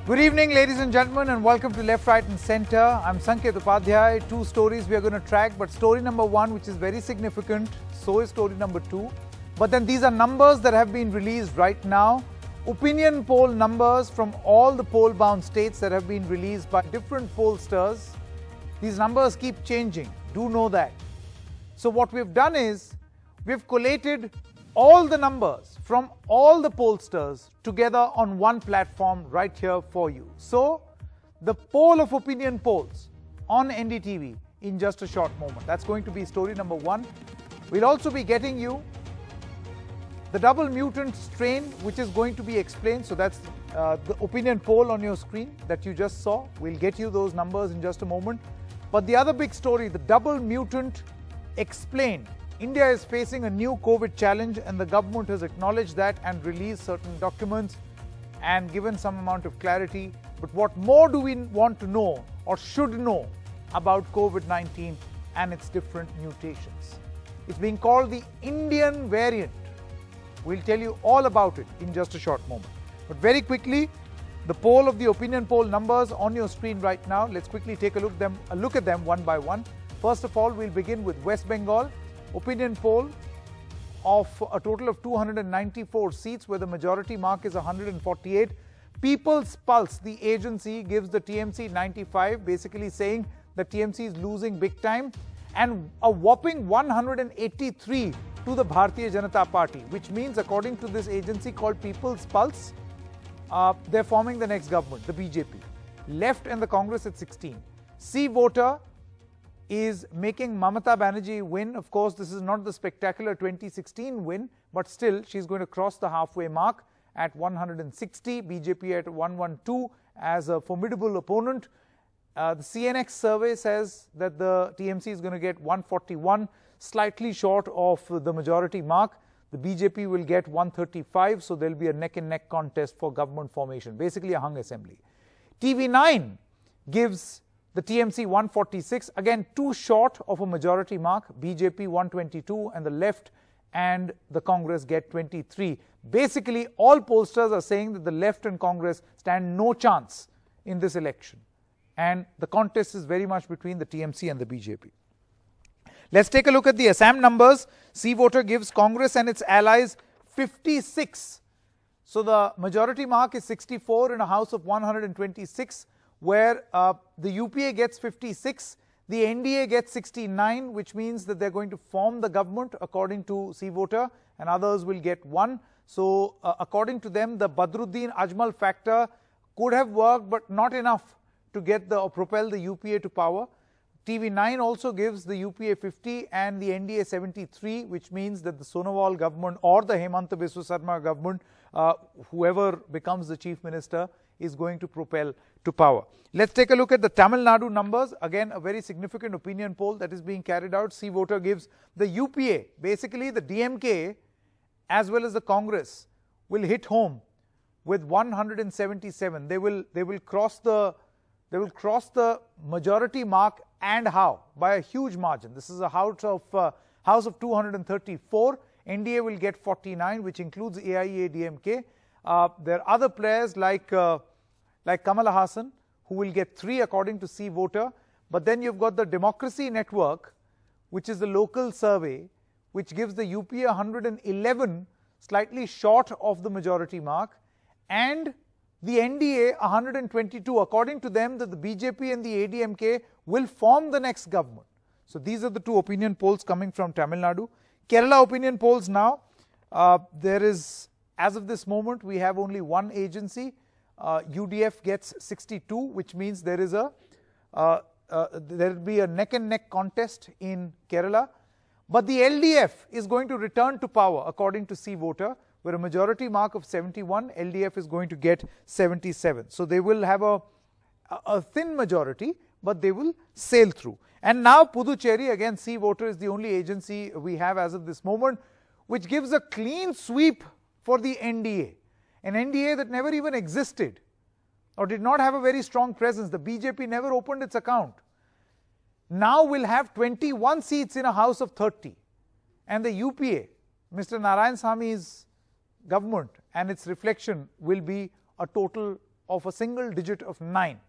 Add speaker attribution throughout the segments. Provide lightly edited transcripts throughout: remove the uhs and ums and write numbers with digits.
Speaker 1: Good evening, ladies and gentlemen, and welcome to Left, Right and Centre. I'm Sanket Upadhyay. Two stories we are going to track, but story number one, which is very significant, so is story number two. But then these are numbers that have been released right now. Opinion poll numbers from all the poll-bound states that have been released by different pollsters. These numbers keep changing. Do know that. So what we've done is, we've collated all the numbers from all the pollsters together on one platform right here for you. So, the poll of opinion polls on NDTV in just a short moment. That's going to be story number one. We'll also be getting you the double mutant strain, which is going to be explained. So that's the opinion poll on your screen that you just saw. We'll get you those numbers in just a moment. But the other big story, the double mutant explained. India is facing a new COVID challenge, and the government has acknowledged that and released certain documents and given some amount of clarity. But what more do we want to know or should know about COVID-19 and its different mutations? It's being called the Indian variant. We'll tell you all about it in just a short moment. But very quickly, the poll of the opinion poll numbers on your screen right now. Let's quickly take a look at them one by one. First of all, we'll begin with West Bengal. Opinion poll of a total of 294 seats, where the majority mark is 148. People's Pulse, the agency, gives the TMC 95, basically saying that TMC is losing big time, and a whopping 183 to the Bharatiya Janata Party, which means, according to this agency called People's Pulse, they're forming the next government, the BJP. Left and the Congress at 16. C voter is making Mamata Banerjee win. Of course, this is not the spectacular 2016 win, but still, she's going to cross the halfway mark at 160, BJP at 112 as a formidable opponent. The CNX survey says that the TMC is going to get 141, slightly short of the majority mark. The BJP will get 135, so there'll be a neck-and-neck contest for government formation, basically a hung assembly. TV9 gives the TMC 146, again too short of a majority mark, BJP 122, and the left and the Congress get 23. Basically, all pollsters are saying that the left and Congress stand no chance in this election. And the contest is very much between the TMC and the BJP. Let's take a look at the Assam numbers. C voter gives Congress and its allies 56. So the majority mark is 64 in a house of 126. Where the UPA gets 56, the NDA gets 69, which means that they're going to form the government according to C voter, and others will get 1. So according to them, the Badruddin Ajmal factor could have worked, but not enough to get or propel the UPA to power. TV9 also gives the UPA 50 and the NDA 73, which means that the Sonowal government or the Hemanta Biswa Sarma government, whoever becomes the chief minister, is going to propel to power. Let's take a look at the Tamil Nadu numbers. Again, a very significant opinion poll that is being carried out. C voter gives the UPA, basically the DMK as well as the Congress, will hit home with 177. They will cross the majority mark, and how? By a huge margin. This is a house of 234. NDA will get 49, which includes AIA-DMK. There are other players like Kamala Hassan, who will get 3 according to C voter. But then you've got the Democracy Network, which is the local survey, which gives the UPA 111, slightly short of the majority mark, and the NDA 122. According to them, that the BJP and the ADMK will form the next government. So these are the two opinion polls coming from Tamil Nadu. Kerala opinion polls now. There is, as of this moment, we have only one agency. UDF gets 62, which means there will be a neck-and-neck contest in Kerala. But the LDF is going to return to power, according to C voter, where a majority mark of 71, LDF is going to get 77. So they will have a thin majority, but they will sail through. And now Puducherry, again C voter is the only agency we have as of this moment, which gives a clean sweep for the NDA. An NDA that never even existed or did not have a very strong presence. The BJP never opened its account. Now will have 21 seats in a house of 30. And the UPA, Mr. Narayan Sami's government and its reflection will be a total of a single digit of 9.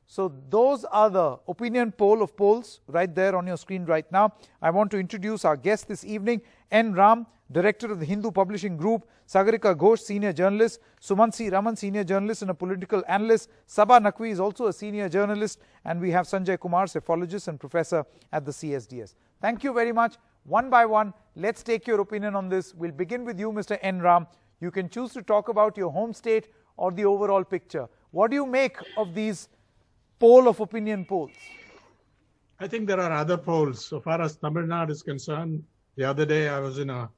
Speaker 1: So those are the opinion poll of polls right there on your screen right now. I want to introduce our guest this evening, N. Ram, Director of the Hindu Publishing Group, Sagarika Ghosh, Senior Journalist, Sumansi Raman, Senior Journalist and a Political Analyst, Sabha Naqvi is also a Senior Journalist, and we have Sanjay Kumar, Cephalogist and Professor at the CSDS. Thank you very much. One by one, let's take your opinion on this. We'll begin with you, Mr. N. Ram. You can choose to talk about your home state or the overall picture. What do you make of these poll of opinion polls?
Speaker 2: I think there are other polls. So far as Tamil Nadu is concerned, the other day I was in a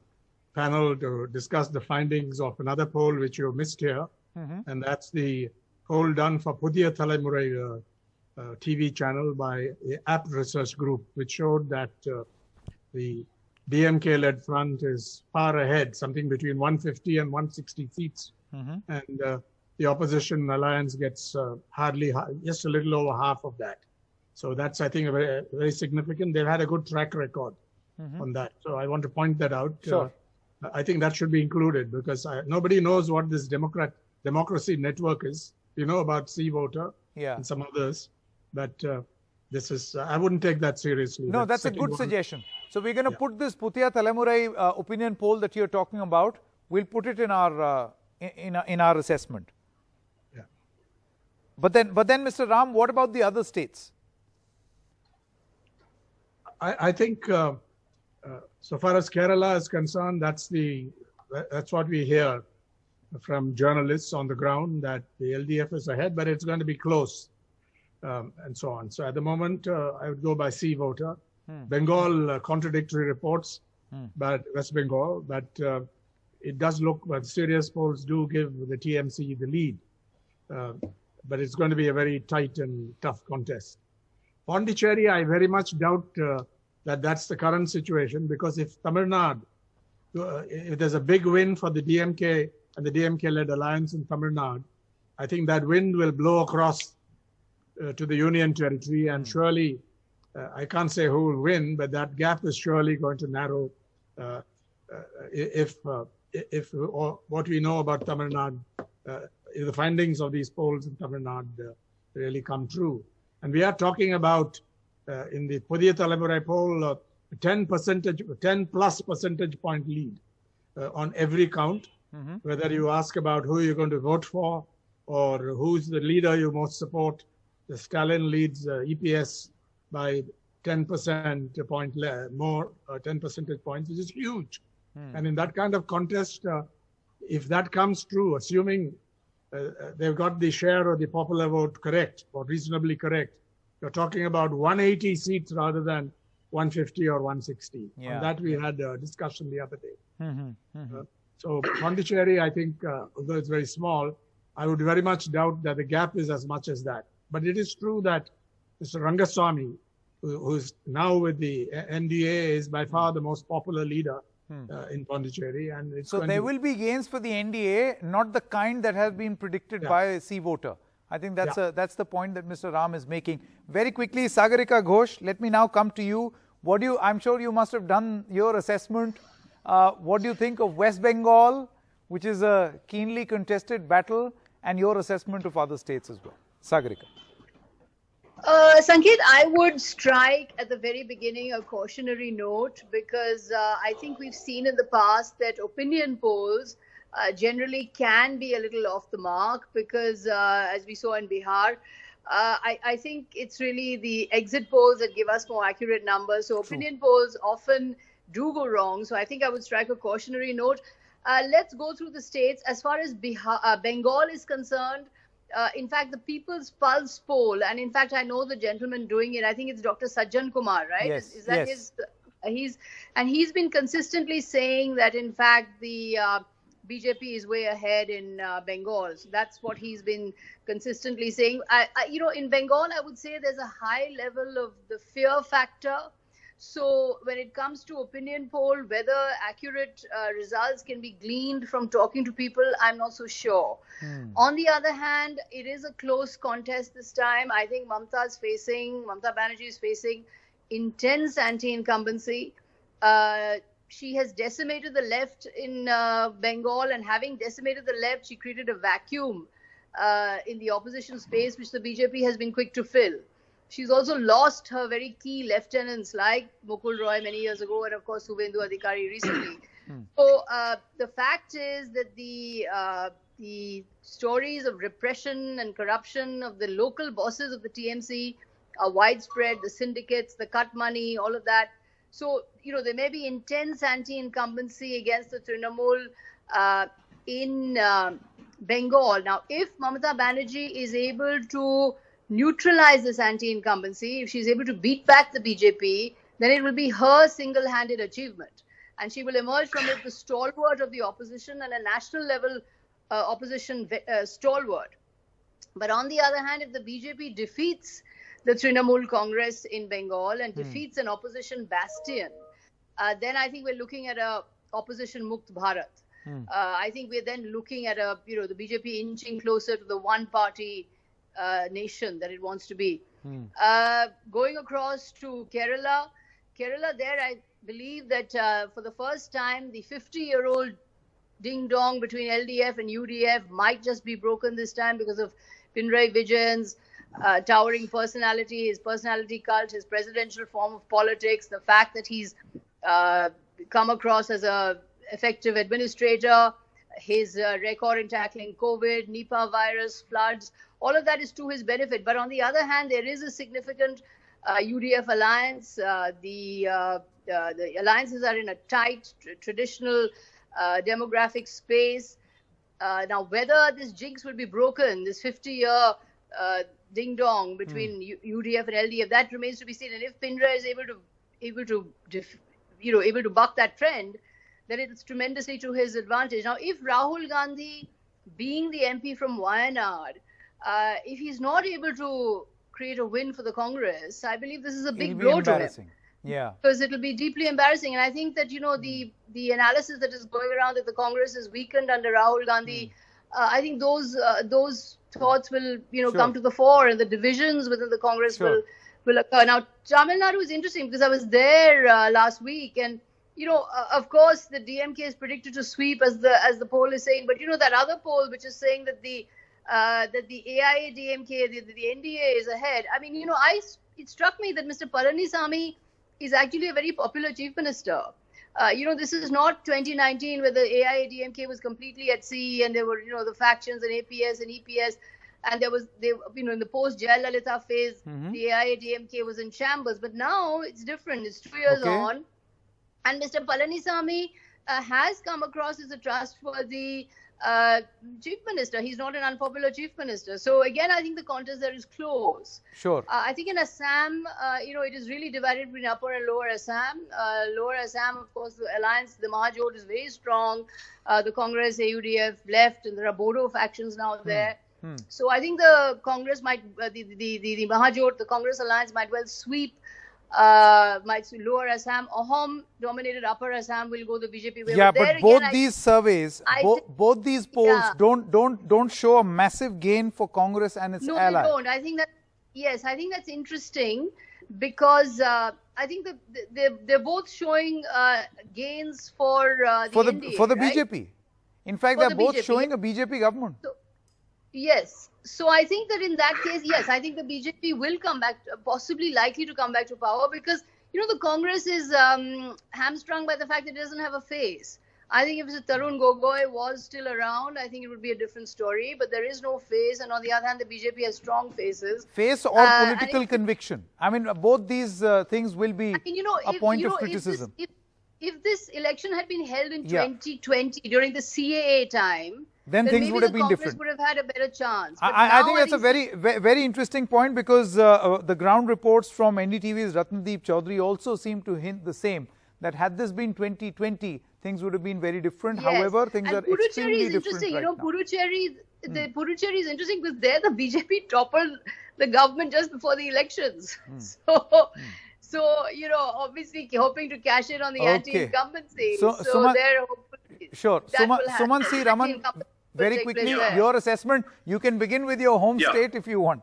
Speaker 2: panel to discuss the findings of another poll which you missed here, and that's the poll done for Pudhiya Thalamurai TV channel by the App Research Group, which showed that the DMK-led front is far ahead, something between 150 and 160 seats, and the opposition alliance gets just a little over half of that. So that's, I think, very, very significant. They've had a good track record on that. So I want to point that out.
Speaker 1: Sure.
Speaker 2: I think that should be included because nobody knows what this democracy network is. You know about C-Voter and some others, but this is, I wouldn't take that seriously.
Speaker 1: No, that's a good suggestion. So we're going to put this Pudhiya Thalamurai opinion poll that you're talking about, we'll put it in our assessment.
Speaker 2: Yeah.
Speaker 1: But then, Mr. Ram, what about the other states?
Speaker 2: I think so far as Kerala is concerned, that's what we hear from journalists on the ground, that the LDF is ahead, but it's going to be close, and so on. So at the moment, I would go by C-Voter. Bengal, contradictory reports, but West Bengal, but it does look, but serious polls do give the TMC the lead. But it's going to be a very tight and tough contest. Pondicherry, I very much doubt that that's the current situation, because if Tamil Nadu, if there's a big win for the DMK and the DMK-led alliance in Tamil Nadu, I think that wind will blow across to the union territory, and surely, I can't say who will win, but that gap is surely going to narrow if what we know about Tamil Nadu, if the findings of these polls in Tamil Nadu really come true. And we are talking about, in the Pudhiya Thalamurai poll, 10 plus percentage point lead on every count, whether you ask about who you're going to vote for or who's the leader you most support. The Stalin leads EPS by 10 percentage point more, 10 percentage points, which is huge. And in that kind of contest, if that comes true, assuming they've got the share of the popular vote correct or reasonably correct, you're talking about 180 seats rather than 150 or 160. On that we had a discussion the other day. So Pondicherry, I think, although it's very small, I would very much doubt that the gap is as much as that. But it is true that Mr. Rangaswamy, who's now with the NDA, is by far the most popular leader in Pondicherry. And it's
Speaker 1: so there will be gains for the NDA, not the kind that has been predicted by C-Voter. I think that's the point that Mr. Ram is making. Very quickly, Sagarika Ghosh, let me now come to you. I'm sure you must have done your assessment. What do you think of West Bengal, which is a keenly contested battle, and your assessment of other states as well? Sagarika.
Speaker 3: Sanket, I would strike at the very beginning a cautionary note, because I think we've seen in the past that opinion polls generally can be a little off the mark, because as we saw in Bihar, I think it's really the exit polls that give us more accurate numbers. So opinion polls often do go wrong. So I think I would strike a cautionary note. Let's go through the states. As far as Bengal is concerned, in fact, the People's Pulse poll, and in fact, I know the gentleman doing it. I think it's Dr. Sajjan Kumar, right?
Speaker 1: Yes.
Speaker 3: Is that his? He's been consistently saying that, in fact, the BJP is way ahead in Bengal. So that's what he's been consistently saying. In Bengal, I would say there's a high level of the fear factor. So when it comes to opinion poll, whether accurate results can be gleaned from talking to people, I'm not so sure. On the other hand, it is a close contest this time. I think Mamata Banerjee is facing intense anti-incumbency. She has decimated the left in Bengal, and having decimated the left, she created a vacuum in the opposition space, which the BJP has been quick to fill. She's also lost her very key lieutenants like Mukul Roy many years ago, and of course Suvendu Adhikari recently. So the fact is that the stories of repression and corruption of the local bosses of the TMC are widespread. The syndicates, the cut money, all of that. So there may be intense anti-incumbency against the Trinamool in Bengal. Now, if Mamata Banerjee is able to neutralize this anti-incumbency, if she's able to beat back the BJP, then it will be her single-handed achievement. And she will emerge from it the stalwart of the opposition and a national level opposition stalwart. But on the other hand, if the BJP defeats the Trinamool Congress in Bengal and defeats an opposition bastion, then I think we're looking at a opposition Mukt Bharat. I think we're then looking at the BJP inching closer to the one-party nation that it wants to be. Going across to Kerala, there I believe that for the first time, the 50-year-old ding-dong between LDF and UDF might just be broken this time because of Pinarayi Vijayan's towering personality, his personality cult, his presidential form of politics, the fact that he's come across as an effective administrator, his record in tackling COVID, Nipah virus, floods, all of that is to his benefit. But on the other hand, there is a significant UDF alliance. The alliances are in a tight, traditional demographic space. Now, whether this jinx will be broken, this 50-year ding-dong between UDF and LDF, that remains to be seen. And if Pinarayi is able to buck that trend, then it's tremendously to his advantage. Now, if Rahul Gandhi, being the MP from Wayanad, if he's not able to create a win for the Congress, I believe this is a big blow to him.
Speaker 1: Yeah.
Speaker 3: Because it will be deeply embarrassing. And I think that, the analysis that is going around that the Congress is weakened under Rahul Gandhi, I think those thoughts will, come to the fore, and the divisions within the Congress will occur. Now, Tamil Nadu is interesting because I was there last week, and of course, the DMK is predicted to sweep as the poll is saying. But that other poll which is saying that the AIA DMK, the NDA is ahead. I mean, it struck me that Mr. Palanisamy is actually a very popular chief minister. This is not 2019 where the AIA DMK was completely at sea and there were, the factions and APS and EPS. And in the post-Jayalalitha phase, the AIA DMK was in shambles. But now it's different. It's 2 years on. And Mr. Palanisamy has come across as a trustworthy chief minister. He's not an unpopular chief minister. So again, I think the contest there is close.
Speaker 1: Sure.
Speaker 3: I think in Assam, it is really divided between upper and lower Assam. Lower Assam, of course, the alliance, the Mahajot is very strong. The Congress, AUDF left, and there are Bodo factions now there. So I think the Congress might, the Mahajot, the Congress alliance might well sweep lower Assam. Ahom dominated upper Assam will go the BJP way.
Speaker 1: Yeah, but both these surveys, both these polls don't show a massive gain for Congress and its ally.
Speaker 3: No, they don't. I think that I think that's interesting because I think that they're both showing gains for the NDA,
Speaker 1: for the
Speaker 3: right?
Speaker 1: BJP. In fact, they're both showing a BJP government.
Speaker 3: So, yes. So I think that in that case, yes, I think the BJP will come back, possibly likely to come back to power because, the Congress is hamstrung by the fact that it doesn't have a face. I think if Mr. Tarun Gogoi was still around, I think it would be a different story. But there is no face. And on the other hand, the BJP has strong faces.
Speaker 1: Face or political conviction. I mean, both these things will be a point of criticism.
Speaker 3: If this election had been held in 2020 during the CAA time,
Speaker 1: then things would have been different.
Speaker 3: Would have had a better chance.
Speaker 1: I think that's a very interesting point because the ground reports from NDTV's Ratnadeep Chaudhary also seem to hint the same, that had this been 2020, things would have been very different. Yes. However, things are extremely different right now.
Speaker 3: The Puducherry is interesting because there the BJP toppled the government just before the elections. So, obviously hoping to cash in on the anti-incumbency. So they're hopefully...
Speaker 1: Sure. Suman Raman, very quickly, your assessment. You can begin with your home state if you want.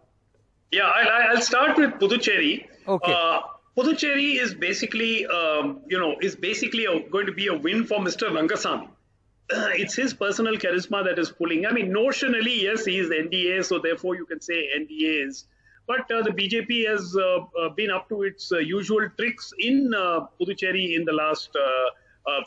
Speaker 4: Yeah, I'll start with Puducherry.
Speaker 1: Okay.
Speaker 4: Puducherry is basically, going to be a win for Mr. Rangasamy. it's his personal charisma that is pulling. I mean, notionally, yes, he is NDA, so therefore you can say NDA is. But the BJP has been up to its usual tricks in Puducherry in the last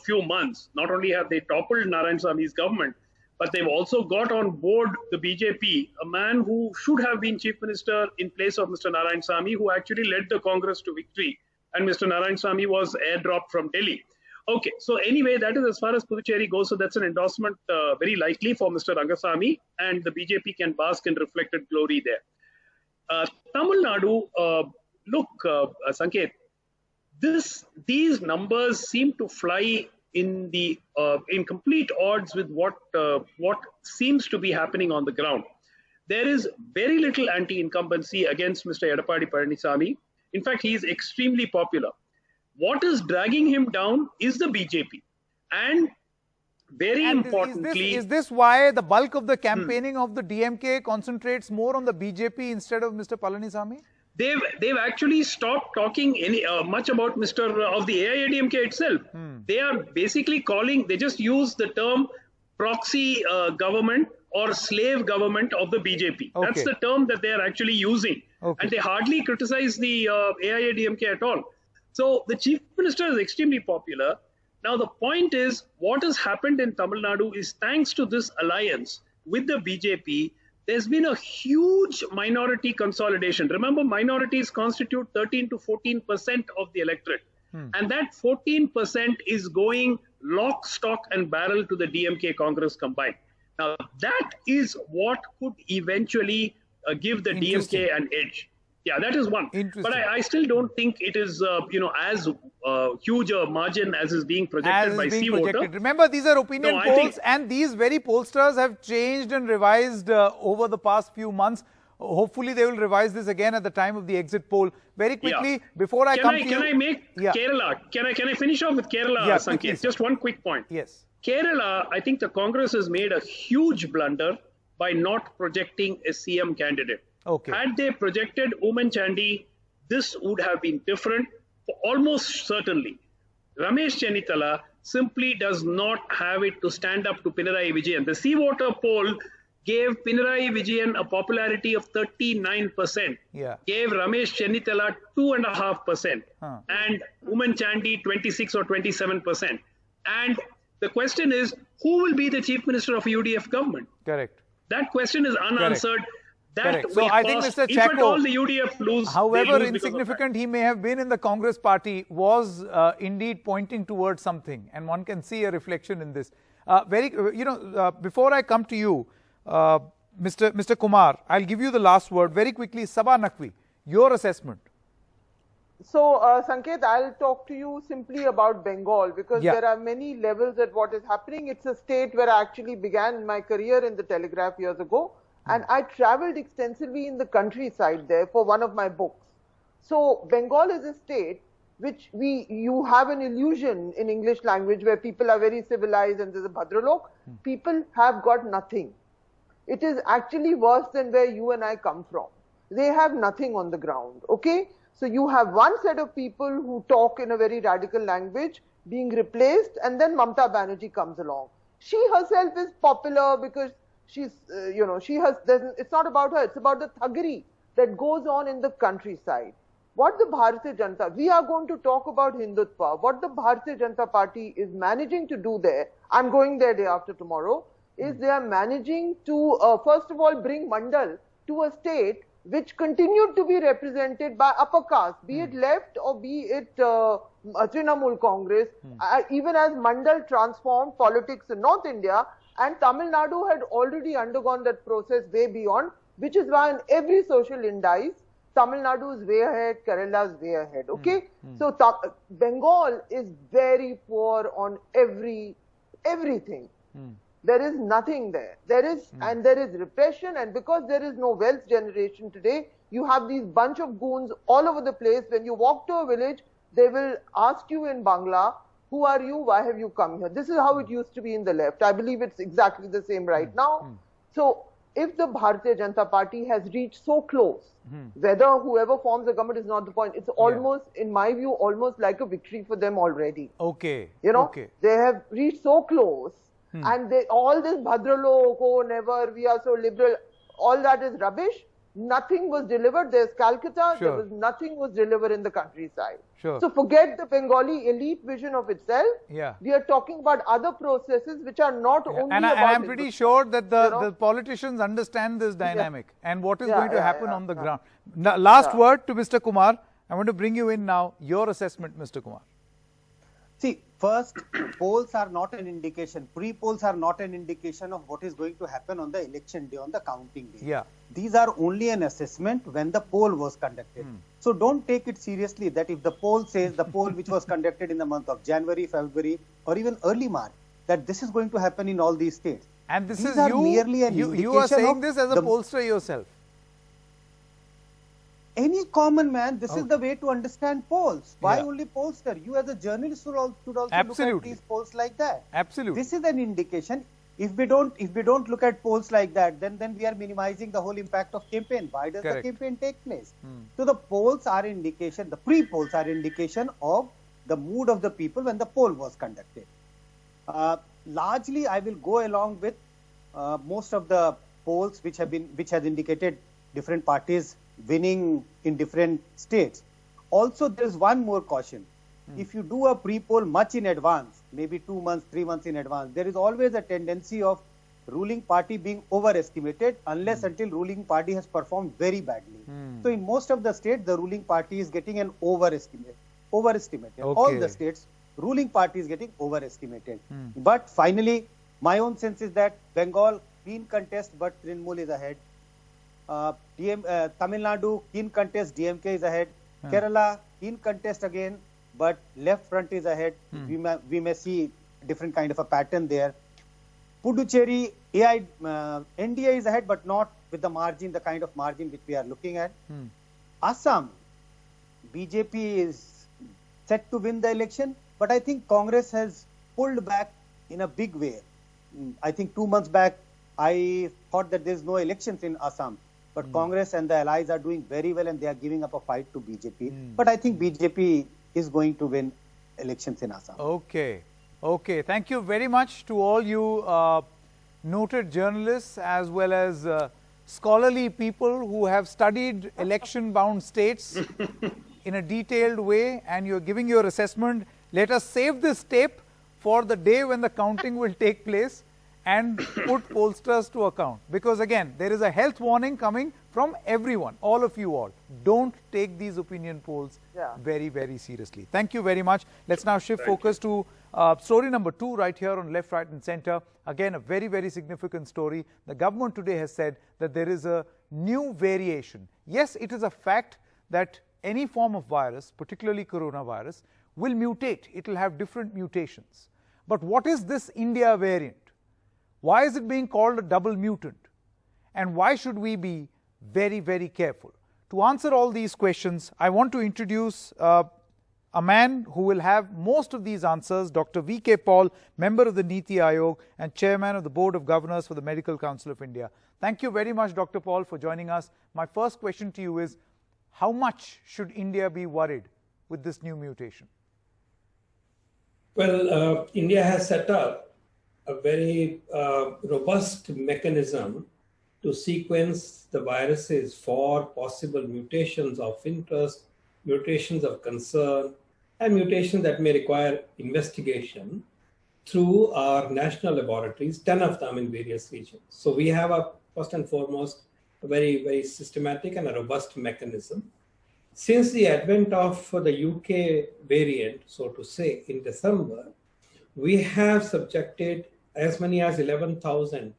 Speaker 4: few months. Not only have they toppled Narayanaswamy's government, but they've also got on board the BJP, a man who should have been chief minister in place of Mr. Narayanaswamy, who actually led the Congress to victory. And Mr. Narayanaswamy was airdropped from Delhi. Okay, so anyway, that is as far as Puducherry goes. So that's an endorsement very likely for Mr. Rangasamy, and the BJP can bask in reflected glory there. Tamil Nadu, look, Sanket, these numbers seem to fly in complete odds with what seems to be happening on the ground. There is very little anti-incumbency against Mr. Edappadi Palaniswamy. In fact, he is extremely popular. What is dragging him down is the BJP. And very importantly...
Speaker 1: Is this why the bulk of the campaigning of the DMK concentrates more on the BJP instead of Mr. Palaniswamy?
Speaker 4: They've actually stopped talking much about of the AIADMK itself. They are basically they just use the term proxy government or slave government of the BJP. Okay. That's the term that they are actually using. Okay. And they hardly criticize the AIADMK at all. So the chief minister is extremely popular. Now the point is, what has happened in Tamil Nadu is thanks to this alliance with the BJP, there's been a huge minority consolidation. Remember, minorities constitute 13 to 14% of the electorate. And that 14% is going lock, stock and barrel to the DMK Congress combined. Now, that is what could eventually give the DMK an edge. Yeah, that is one. But I still don't think it is, as huge a margin as is being projected by C-Voter.
Speaker 1: Remember, these are opinion polls, and these very pollsters have changed and revised over the past few months. Hopefully, they will revise this again at the time of the exit poll. Very quickly, before I come to you...
Speaker 4: Can I make Kerala? Can I finish off with Kerala, Sanket? Just one quick point.
Speaker 1: Yes.
Speaker 4: Kerala, I think the Congress has made a huge blunder by not projecting a CM candidate.
Speaker 1: Okay.
Speaker 4: Had they projected Oomen Chandy, this would have been different, almost certainly. Ramesh Chennithala simply does not have it to stand up to Pinarayi Vijayan. The C-Voter poll gave Pinarayi Vijayan a popularity of 39%, gave Ramesh Chennithala 2.5%, and Oomen Chandy 26 or 27%. And the question is, who will be the chief minister of a UDF government?
Speaker 1: Correct.
Speaker 4: That question is unanswered.
Speaker 1: Correct. So I think Mr.
Speaker 4: If at all the UDF lose,
Speaker 1: however insignificant he may have been in the Congress party, was indeed pointing towards something, and one can see a reflection in this. Before I come to you, Mr. Kumar, I'll give you the last word very quickly. Sabha Naqvi, your assessment.
Speaker 5: So, Sanket, I'll talk to you simply about Bengal, because there are many levels at what is happening. It's a state where I actually began my career in the Telegraph years ago. And I traveled extensively in the countryside there for one of my books. So Bengal is a state which you have an illusion in English language where people are very civilized and there's a Bhadralok. People have got nothing. It is actually worse than where you and I come from. They have nothing on the ground. Okay? So you have one set of people who talk in a very radical language being replaced, and then Mamata Banerjee comes along. She herself is popular because she's, it's not about her, it's about the thuggery that goes on in the countryside. What the Bharatiya Janata, we are going to talk about Hindutva, what the Bharatiya Janata Party is managing to do there, I'm going there day after tomorrow, is they are managing to, first of all, bring Mandal to a state which continued to be represented by upper caste, be it left or be it Trinamool Congress, even as Mandal transformed politics in North India, and Tamil Nadu had already undergone that process way beyond, which is why in every social indice, Tamil Nadu is way ahead, Kerala is way ahead, okay? So Bengal is very poor on everything. There is nothing there. And there is repression, and because there is no wealth generation today, you have these bunch of goons all over the place. When you walk to a village, they will ask you in Bangla, who are you? Why have you come here? This is how it used to be in the left. I believe it's exactly the same right now. So if the Bharatiya Janata Party has reached so close, whether whoever forms the government is not the point, it's almost, in my view, almost like a victory for them already.
Speaker 1: Okay.
Speaker 5: You know, they have reached so close And all this Bhadralo, ko never, we are so liberal, all that is rubbish. Nothing was delivered. There's Calcutta.
Speaker 1: Sure.
Speaker 5: There was nothing was delivered in the countryside.
Speaker 1: Sure.
Speaker 5: So forget the Bengali elite vision of itself.
Speaker 1: Yeah.
Speaker 5: We are talking about other processes which are not only
Speaker 1: and
Speaker 5: about...
Speaker 1: I'm pretty sure that the politicians understand this dynamic and what is going to happen on the ground. Now, last word to Mr. Kumar. I want to bring you in now. Your assessment, Mr. Kumar.
Speaker 6: See, first, polls are not an indication. Pre-polls are not an indication of what is going to happen on the election day, on the counting day.
Speaker 1: Yeah.
Speaker 6: These are only an assessment when the poll was conducted. So don't take it seriously that if the poll says, the poll which was conducted in the month of January, February, or even early March, that this is going to happen in all these states.
Speaker 1: And this
Speaker 6: these
Speaker 1: is
Speaker 6: are merely an
Speaker 1: you are saying this as a pollster yourself.
Speaker 6: Any common man, this is the way to understand polls. Why only pollster? You as a journalist should also look at these polls like that.
Speaker 1: Absolutely.
Speaker 6: This is an indication. If we don't look at polls like that, then we are minimizing the whole impact of campaign. Why does the campaign take place? So the polls are indication, the pre-polls are indication of the mood of the people when the poll was conducted. Largely, I will go along with most of the polls which has indicated different parties winning in different states. Also, there is one more caution. If you do a pre-poll much in advance, maybe 2 months, 3 months in advance, there is always a tendency of ruling party being overestimated unless until ruling party has performed very badly. So in most of the states, the ruling party is getting an overestimated. All the states, ruling party is getting overestimated. But finally, my own sense is that Bengal, clean contest, but Trinamool is ahead. Tamil Nadu, keen contest, DMK is ahead. Kerala, keen contest again, but left front is ahead. We may see different kind of a pattern there. Puducherry, NDA is ahead, but not with the margin, the kind of margin which we are looking at. Assam, BJP is set to win the election, but I think Congress has pulled back in a big way. I think 2 months back, I thought that there is no elections in Assam. But Congress and the allies are doing very well and they are giving up a fight to BJP. But I think BJP is going to win elections in Assam.
Speaker 1: Okay. Okay. Thank you very much to all you noted journalists as well as scholarly people who have studied election-bound states in a detailed way, and you're giving your assessment. Let us save this tape for the day when the counting will take place and put pollsters to account. Because again, there is a health warning coming from everyone, all of you all. Don't take these opinion polls very, very seriously. Thank you very much. Let's now shift focus to story number 2 right here on Left, Right and Center. Again, a very, very significant story. The government today has said that there is a new variation. Yes, it is a fact that any form of virus, particularly coronavirus, will mutate. It will have different mutations. But what is this India variant? Why is it being called a double mutant? And why should we be very, very careful? To answer all these questions, I want to introduce a man who will have most of these answers, Dr. V.K. Paul, member of the Niti Aayog and chairman of the Board of Governors for the Medical Council of India. Thank you very much, Dr. Paul, for joining us. My first question to you is, how much should India be worried with this new mutation?
Speaker 7: Well, India has set up a very robust mechanism to sequence the viruses for possible mutations of interest, mutations of concern, and mutations that may require investigation through our national laboratories, 10 of them in various regions. So we have first and foremost, a very, very systematic and a robust mechanism. Since the advent of the UK variant, so to say, in December, we have subjected as many as 11,000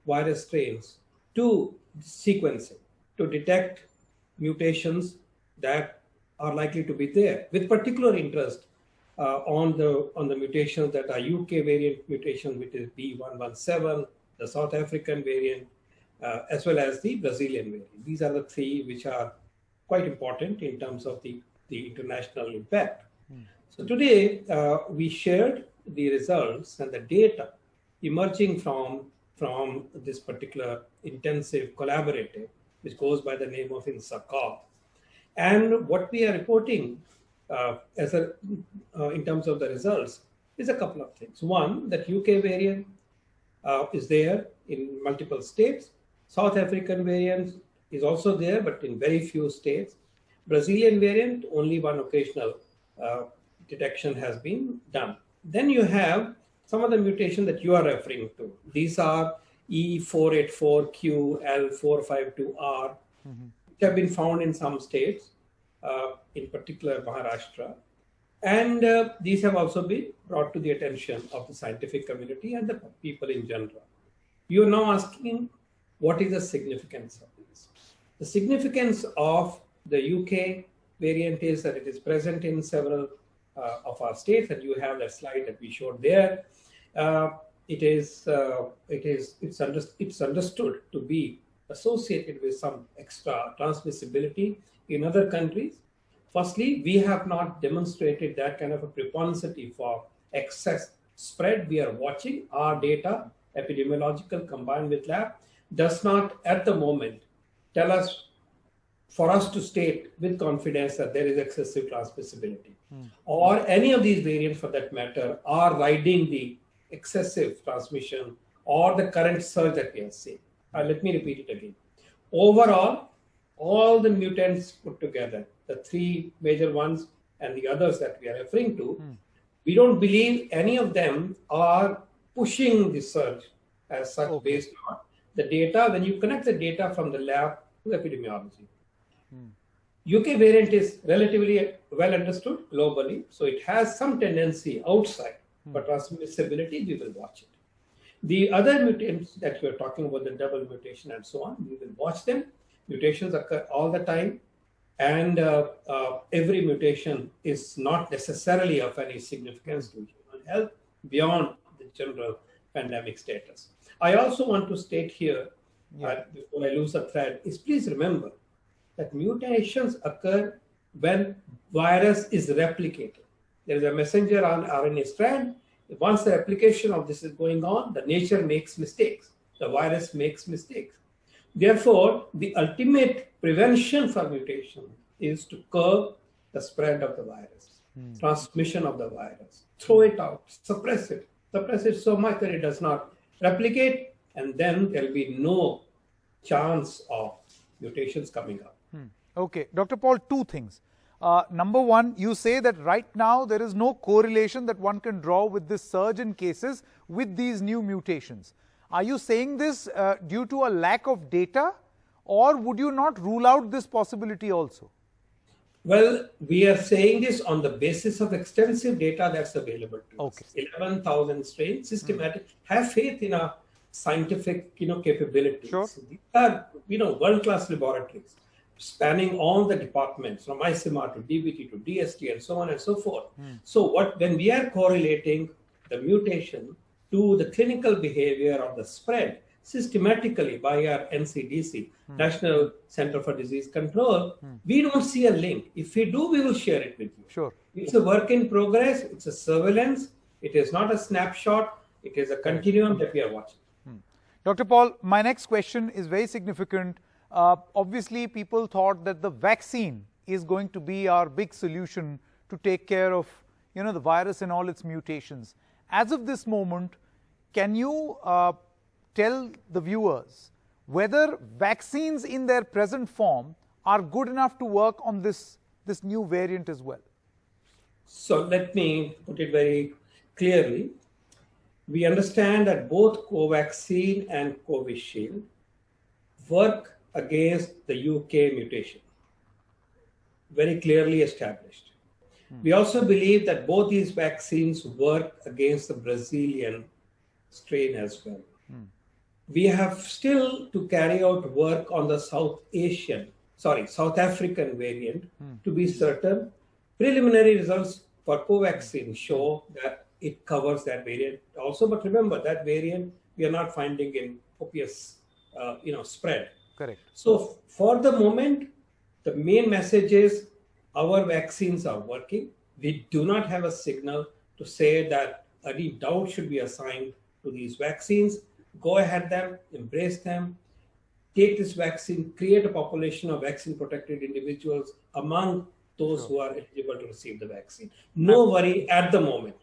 Speaker 7: virus strains to sequencing to detect mutations that are likely to be there, with particular interest on the mutations that are UK variant mutation, which is B117, the South African variant, as well as the Brazilian variant. These are the three which are quite important in terms of the international impact. So today, we shared the results and the data emerging from this particular intensive collaborative, which goes by the name of INSACOG. And what we are reporting in terms of the results is a couple of things. One, that UK variant is there in multiple states. South African variant is also there, but in very few states. Brazilian variant, only one occasional detection has been done. Then you have some of the mutation that you are referring to. These are E484Q, L452R, which have been found in some states, in particular Maharashtra. And these have also been brought to the attention of the scientific community and the people in general. You are now asking, what is the significance of this? The significance of the UK variant is that it is present in several of our states, and you have that slide that we showed there. It's understood to be associated with some extra transmissibility in other countries. Firstly, we have not demonstrated that kind of a propensity for excess spread. We are watching our data, epidemiological combined with lab, does not at the moment tell us, for us to state with confidence that there is excessive transmissibility, or any of these variants for that matter are riding the excessive transmission or the current surge that we are seeing. Let me repeat it again. Overall, all the mutants put together, the three major ones and the others that we are referring to, we don't believe any of them are pushing the surge as such based on the data. When you connect the data from the lab to epidemiology, UK variant is relatively well understood globally, so it has some tendency outside, but transmissibility, we will watch it. The other mutants that you're talking about, the double mutation and so on, we will watch them. Mutations occur all the time, and every mutation is not necessarily of any significance to human health beyond the general pandemic status. I also want to state here, before I lose the thread, is please remember that mutations occur when virus is replicated. There is a messenger on RNA strand. Once the replication of this is going on, the nature makes mistakes. The virus makes mistakes. Therefore, the ultimate prevention for mutation is to curb the spread of the virus, transmission of the virus, throw it out, suppress it so much that it does not replicate, and then there will be no chance of mutations coming up.
Speaker 1: Okay, Dr. Paul, two things. Number one, you say that right now there is no correlation that one can draw with this surge in cases with these new mutations. Are you saying this due to a lack of data, or would you not rule out this possibility also?
Speaker 7: Well, we are saying this on the basis of extensive data that's available to us. 11,000 strains, systematic. Have faith in our scientific, capabilities.
Speaker 1: Sure.
Speaker 7: These are, world-class laboratories spanning all the departments, from ICMR to DBT to DST and so on and so forth. So when we are correlating the mutation to the clinical behavior of the spread systematically by our NCDC, National Center for Disease Control, we don't see a link. If we do, we will share it with you.
Speaker 1: Sure.
Speaker 7: It's a work in progress. It's a surveillance. It is not a snapshot. It is a continuum that we are watching.
Speaker 1: Dr. Paul, my next question is very significant. Obviously, people thought that the vaccine is going to be our big solution to take care of, the virus and all its mutations. As of this moment, can you tell the viewers whether vaccines in their present form are good enough to work on this new variant as well?
Speaker 7: So let me put it very clearly. We understand that both Covaxin and Covishield work against the UK mutation, very clearly established. We also believe that both these vaccines work against the Brazilian strain as well. We have still to carry out work on the South African variant to be certain. Preliminary results for Covaxin show that it covers that variant also, but remember that variant we are not finding in copious, spread.
Speaker 1: Correct.
Speaker 7: So for the moment, the main message is our vaccines are working. We do not have a signal to say that any doubt should be assigned to these vaccines. Go ahead them, embrace them, take this vaccine, create a population of vaccine protected individuals among those who are eligible to receive the vaccine. No worry at the moment.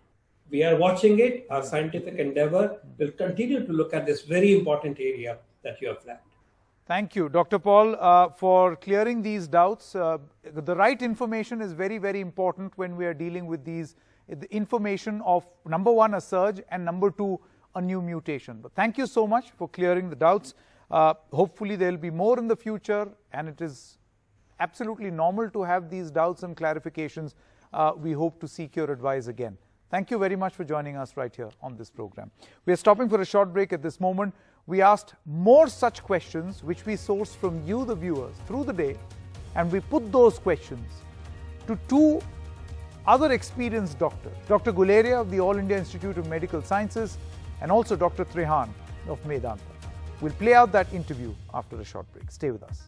Speaker 7: We are watching it. Our scientific endeavor will continue to look at this very important area that you have flagged.
Speaker 1: Thank you, Dr. Paul, for clearing these doubts. The right information is very, very important when we are dealing with these, the information of number one, a surge, and number two, a new mutation. But thank you so much for clearing the doubts. Hopefully there will be more in the future, and it is absolutely normal to have these doubts and clarifications. We hope to seek your advice again. Thank you very much for joining us right here on this program. We are stopping for a short break at this moment. We asked more such questions which we sourced from you, the viewers, through the day, and we put those questions to two other experienced doctors, Dr. Guleria of the All India Institute of Medical Sciences and also Dr. Trehan of Medanta. We'll play out that interview after a short break. Stay with us.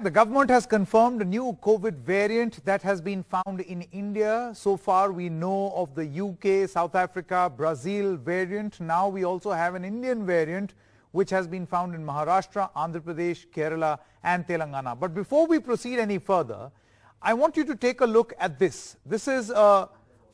Speaker 1: The government has confirmed a new COVID variant that has been found in India. So far, we know of the UK, South Africa, Brazil variant. Now we also have an Indian variant which has been found in Maharashtra, Andhra Pradesh, Kerala and Telangana. But before we proceed any further, I want you to take a look at this. This is a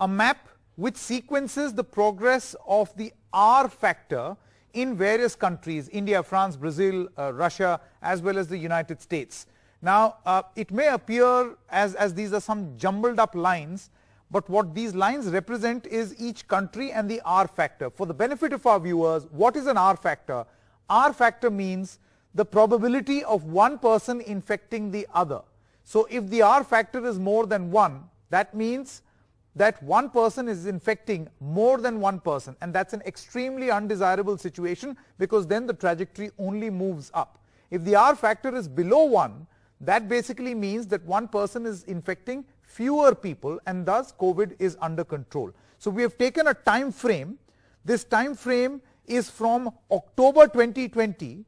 Speaker 1: map which sequences the progress of the R factor in various countries, India, France, Brazil, Russia, as well as the United States. Now, it may appear as these are some jumbled up lines, but what these lines represent is each country and the R factor. For the benefit of our viewers, what is an R factor? R factor means the probability of one person infecting the other. So if the R factor is more than 1, that means that one person is infecting more than one person, and that's an extremely undesirable situation because then the trajectory only moves up. If the R factor is below 1, that basically means that one person is infecting fewer people and thus COVID is under control. So we have taken a time frame. This time frame is from October 2020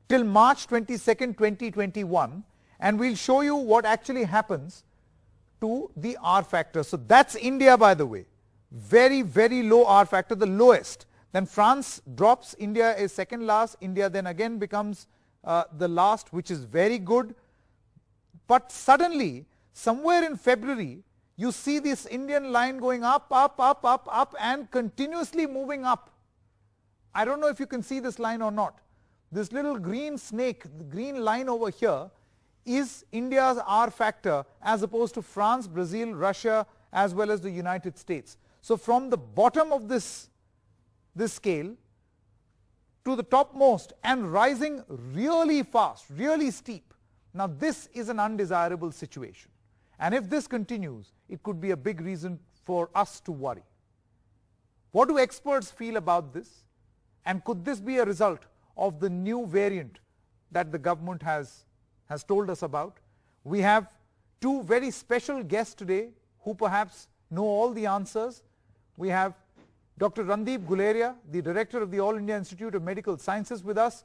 Speaker 1: till March 22nd, 2021, and we'll show you what actually happens to the R factor. So that's India, by the way. Very, very low R factor, the lowest. Then France drops, India is second last, India then again becomes the last, which is very good. But suddenly, somewhere in February, you see this Indian line going up, up, up, up, up and continuously moving up. I don't know if you can see this line or not. This little green snake, the green line over here is India's R factor as opposed to France, Brazil, Russia as well as the United States. So from the bottom of this scale to the topmost and rising really fast, really steep. Now this is an undesirable situation, and if this continues, it could be a big reason for us to worry. What do experts feel about this, and could this be a result of the new variant that the government has told us about? We have two very special guests today who perhaps know all the answers. We have Dr. Randeep Guleria, the Director of the All India Institute of Medical Sciences with us.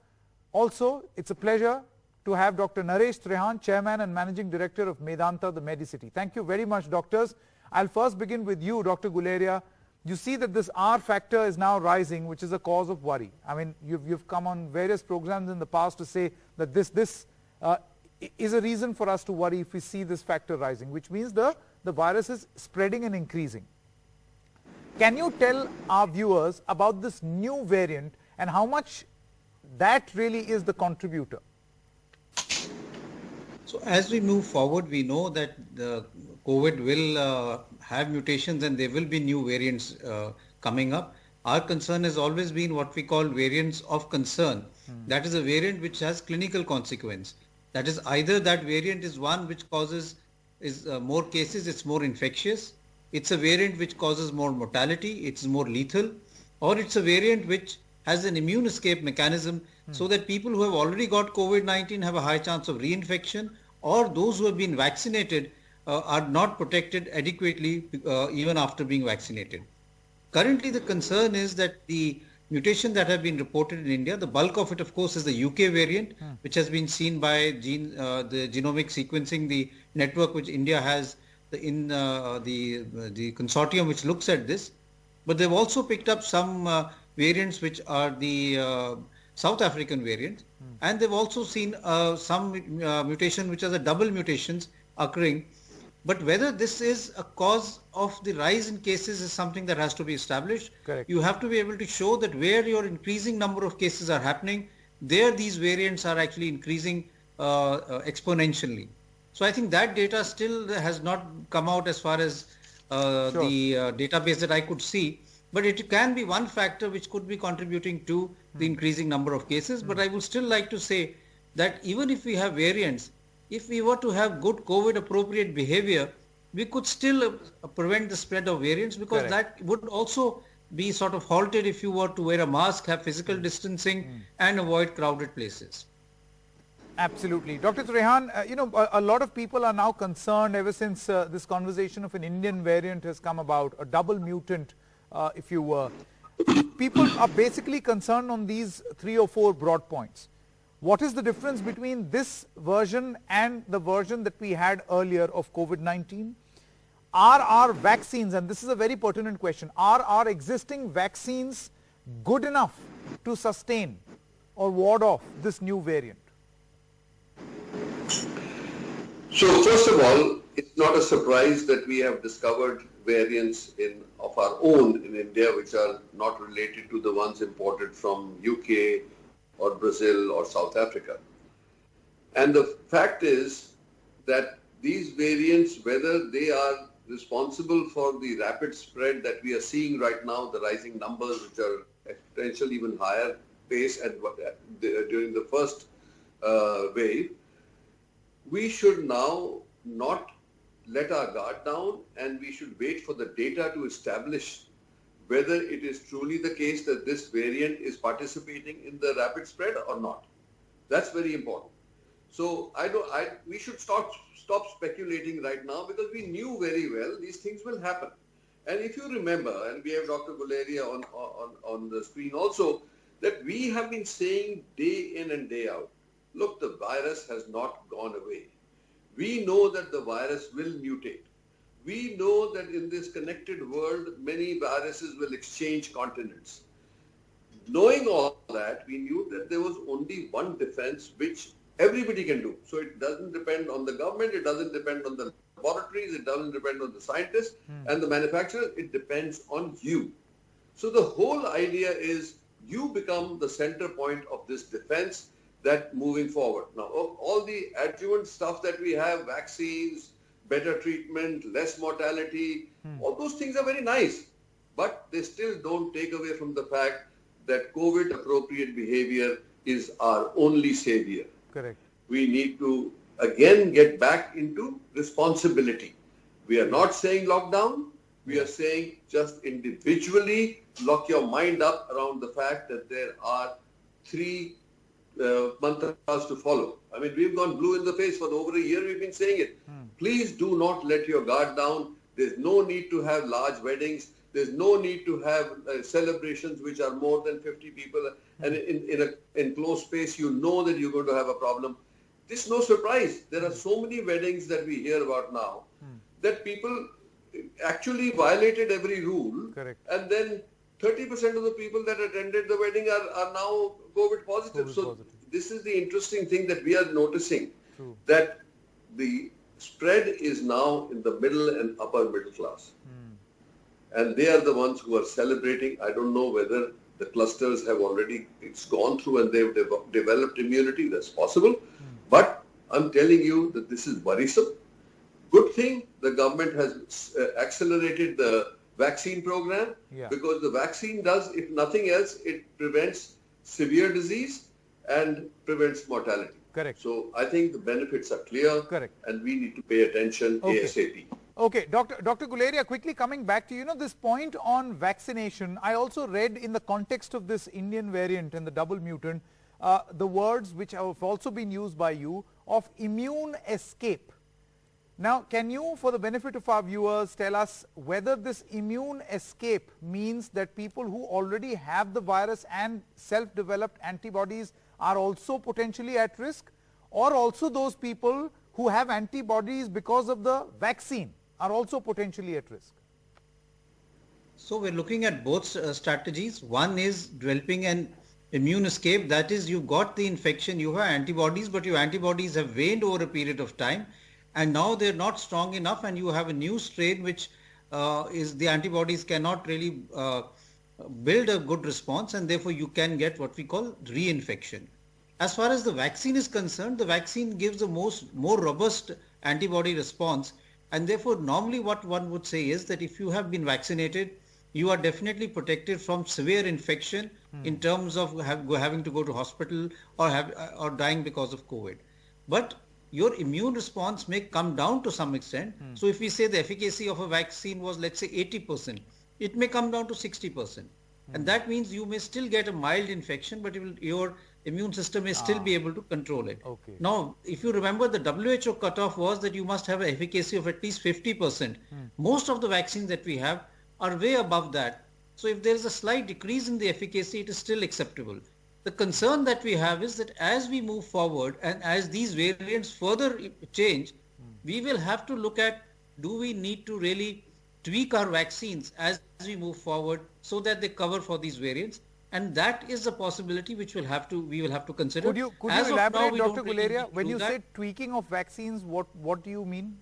Speaker 1: Also, it's a pleasure to have Dr. Naresh Trehan, Chairman and Managing Director of Medanta, the Medicity. Thank you very much, doctors. I'll first begin with you, Dr. Guleria. You see that this R factor is now rising, which is a cause of worry. I mean, you've come on various programs in the past to say that this is a reason for us to worry if we see this factor rising, which means the virus is spreading and increasing. Can you tell our viewers about this new variant and how much that really is the contributor?
Speaker 8: So as we move forward, we know that the COVID will have mutations and there will be new variants coming up. Our concern has always been what we call variants of concern. That is a variant which has clinical consequence. That is, either that variant is one which causes more cases, it's more infectious, it's a variant which causes more mortality, it's more lethal, or it's a variant which has an immune escape mechanism so that people who have already got COVID-19 have a high chance of reinfection, or those who have been vaccinated are not protected adequately even after being vaccinated. Currently, the concern is that the mutation that have been reported in India, the bulk of it, of course, is the UK variant, which has been seen by the genomic sequencing, the network which India has in the consortium which looks at this. But they've also picked up some variants which are the South African variant, and they've also seen some mutation which are the double mutations occurring. But whether this is a cause of the rise in cases is something that has to be established.
Speaker 1: Correct.
Speaker 8: You have to be able to show that where your increasing number of cases are happening, there these variants are actually increasing exponentially. So I think that data still has not come out as far as the database that I could see. But it can be one factor which could be contributing to the increasing number of cases. But I would still like to say that even if we have variants, if we were to have good COVID appropriate behavior, we could still prevent the spread of variants, because that would also be sort of halted if you were to wear a mask, have physical distancing and avoid crowded places.
Speaker 1: Absolutely. Dr. Rehan, a lot of people are now concerned ever since this conversation of an Indian variant has come about, a double mutant, if you were. People are basically concerned on these 3 or 4 broad points. What is the difference between this version and the version that we had earlier of COVID-19? Are our vaccines, and this is a very pertinent question, are our existing vaccines good enough to sustain or ward off this new variant?
Speaker 9: So first of all, it's not a surprise that we have discovered variants of our own in India which are not related to the ones imported from UK or Brazil or South Africa. And the fact is that these variants, whether they are responsible for the rapid spread that we are seeing right now, the rising numbers which are potentially even higher pace during the first wave, we should now not let our guard down, and we should wait for the data to establish whether it is truly the case that this variant is participating in the rapid spread or not. That's very important. So we should stop speculating right now, because we knew very well these things will happen. And if you remember, and we have Dr. Guleria on the screen also, that we have been saying day in and day out, look, the virus has not gone away. We know that the virus will mutate. We know that in this connected world, many viruses will exchange continents. Knowing all that, we knew that there was only one defense which everybody can do. So it doesn't depend on the government, it doesn't depend on the laboratories, it doesn't depend on the scientists and the manufacturers, it depends on you. So the whole idea is you become the center point of this defense, that moving forward. Now, all the adjuvant stuff that we have, vaccines, better treatment, less mortality, all those things are very nice, but they still don't take away from the fact that COVID appropriate behavior is our only savior.
Speaker 1: Correct.
Speaker 9: We need to again get back into responsibility. We are not saying lockdown. We are saying just individually lock your mind up around the fact that there are 3 mantras to follow. I mean, we've gone blue in the face for over a year. We've been saying it. Please do not let your guard down. There's no need to have large weddings. There's no need to have celebrations which are more than 50 people. And in an enclosed space, you know that you're going to have a problem. This is no surprise. There are so many weddings that we hear about now that people actually violated every rule.
Speaker 1: Correct.
Speaker 9: And then 30% of the people that attended the wedding are now COVID positive. This is the interesting thing that we are noticing, that the spread is now in the middle and upper middle class. And they are the ones who are celebrating. I don't know whether the clusters have already, it's gone through and they've developed immunity. That's possible. But I'm telling you that this is worrisome. Good thing the government has accelerated the vaccine program, because the vaccine does, if nothing else, it prevents severe disease and prevents mortality.
Speaker 1: Correct.
Speaker 9: So I think the benefits are clear.
Speaker 1: Correct.
Speaker 9: And we need to pay attention ASAP.
Speaker 1: Okay, Dr. Guleria, quickly coming back to, this point on vaccination, I also read in the context of this Indian variant and the double mutant, the words which have also been used by you of immune escape. Now, can you, for the benefit of our viewers, tell us whether this immune escape means that people who already have the virus and self-developed antibodies are also potentially at risk, or also those people who have antibodies because of the vaccine are also potentially at risk?
Speaker 8: So we're looking at both strategies. One is developing an immune escape. That is, you got the infection, you have antibodies, but your antibodies have waned over a period of time, and now they're not strong enough, and you have a new strain which is the antibodies cannot really build a good response, and therefore you can get what we call reinfection. As far as the vaccine is concerned, the vaccine gives a more robust antibody response, and therefore normally what one would say is that if you have been vaccinated, you are definitely protected from severe infection in terms of having to go to hospital or dying because of COVID. But your immune response may come down to some extent. So if we say the efficacy of a vaccine was, let's say, 80%, it may come down to 60%. And that means you may still get a mild infection, but your immune system may still be able to control it.
Speaker 1: Okay.
Speaker 8: Now, if you remember, the WHO cutoff was that you must have an efficacy of at least 50%. Most of the vaccines that we have are way above that. So if there is a slight decrease in the efficacy, it is still acceptable. The concern that we have is that as we move forward and as these variants further change, we will have to look at, do we need to really tweak our vaccines as we move forward so that they cover for these variants? And that is a possibility which we will have to consider.
Speaker 1: Could you elaborate, Dr. Guleria, when you say tweaking of vaccines, what do you mean?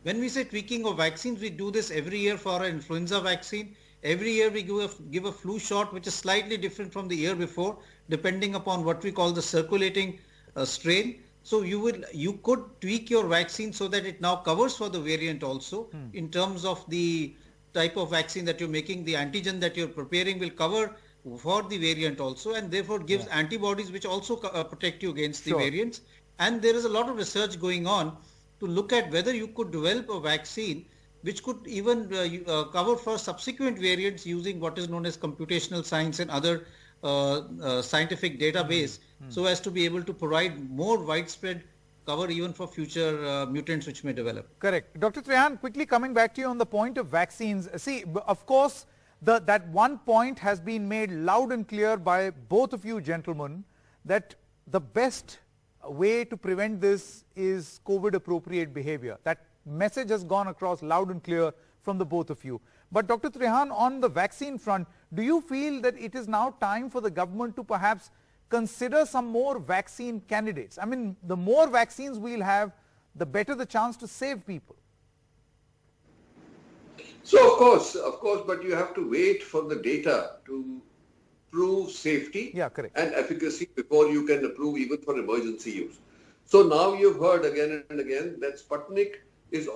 Speaker 8: When we say tweaking of vaccines, we do this every year for an influenza vaccine. Every year we give a flu shot which is slightly different from the year before, depending upon what we call the circulating strain. So you could tweak your vaccine so that it now covers for the variant also. In terms of the type of vaccine that you're making, the antigen that you're preparing will cover for the variant also, and therefore gives antibodies which also protect you against the variants. And there is a lot of research going on to look at whether you could develop a vaccine which could even cover for subsequent variants using what is known as computational science and other scientific database, so as to be able to provide more widespread cover even for future mutants which may develop.
Speaker 1: Correct. Dr. Trehan, quickly coming back to you on the point of vaccines. See, of course, that one point has been made loud and clear by both of you gentlemen, that the best way to prevent this is COVID appropriate behavior. That message has gone across loud and clear from the both of you. But Dr. Trehan, on the vaccine front, do you feel that it is now time for the government to perhaps consider some more vaccine candidates? I mean, the more vaccines we'll have, the better the chance to save people.
Speaker 9: So of course, but you have to wait for the data to prove safety and efficacy before you can approve even for emergency use. So now you've heard again and again that Sputnik is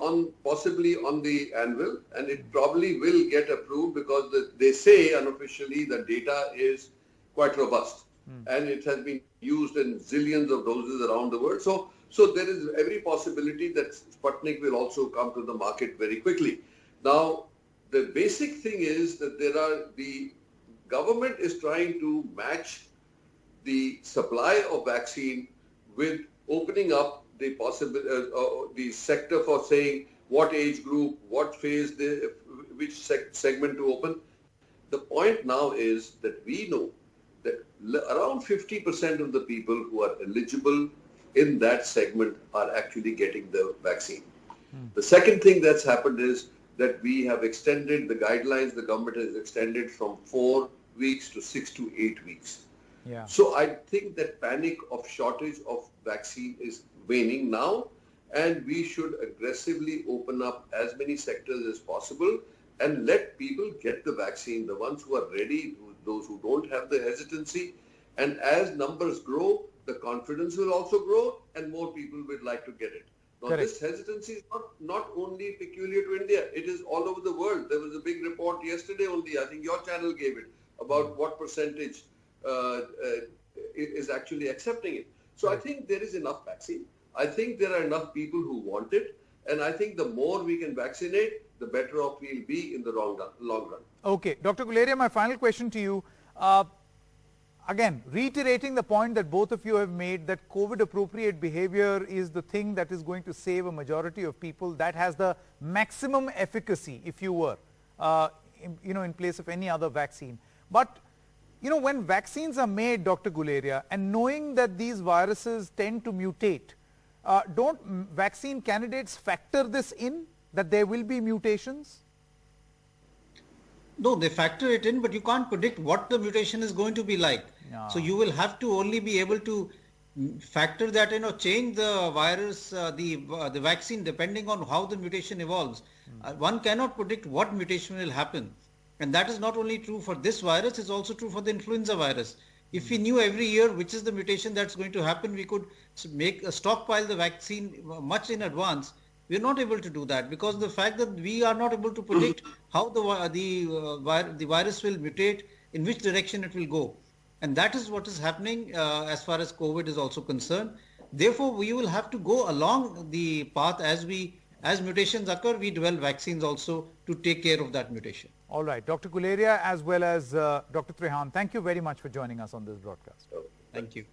Speaker 9: possibly on the anvil, and it probably will get approved because they say unofficially the data is quite robust and it has been used in zillions of doses around the world. So there is every possibility that Sputnik will also come to the market very quickly. Now, the basic thing is that the government is trying to match the supply of vaccine with opening up the the sector for saying what age group, what phase, which segment to open. The point now is that we know that around 50% of the people who are eligible in that segment are actually getting the vaccine. The second thing that's happened is that we have extended the guidelines. The government has extended from 4 weeks to 6 to 8 weeks. So I think that panic of shortage of vaccine is waning now, and we should aggressively open up as many sectors as possible and let people get the vaccine, the ones who are ready, those who don't have the hesitancy. And as numbers grow, the confidence will also grow and more people would like to get it. Now, this hesitancy is not only peculiar to India, it is all over the world. There was a big report yesterday only, I think your channel gave it, about what percentage is actually accepting it. So I think there is enough vaccine. I think there are enough people who want it. And I think the more we can vaccinate, the better off we'll be in the long run.
Speaker 1: Okay. Dr. Guleria, my final question to you. Again, reiterating the point that both of you have made, that COVID appropriate behavior is the thing that is going to save a majority of people, that has the maximum efficacy, if you were, in place of any other vaccine. But, when vaccines are made, Dr. Guleria, and knowing that these viruses tend to mutate, don't vaccine candidates factor this in, that there will be mutations?
Speaker 8: No, they factor it in, but you can't predict what the mutation is going to be like.
Speaker 1: No.
Speaker 8: So you will have to only be able to factor that in or change the virus, the vaccine depending on how the mutation evolves. One cannot predict what mutation will happen. And that is not only true for this virus, it's also true for the influenza virus. If we knew every year which is the mutation that's going to happen, we could stockpile the vaccine much in advance. We're not able to do that because the fact that we are not able to predict how the virus will mutate, in which direction it will go. And that is what is happening as far as COVID is also concerned. Therefore, we will have to go along the path as mutations occur, we develop vaccines also to take care of that mutation.
Speaker 1: All right, Dr. Guleria as well as Dr. Trehan, thank you very much for joining us on this broadcast.
Speaker 8: Thank you.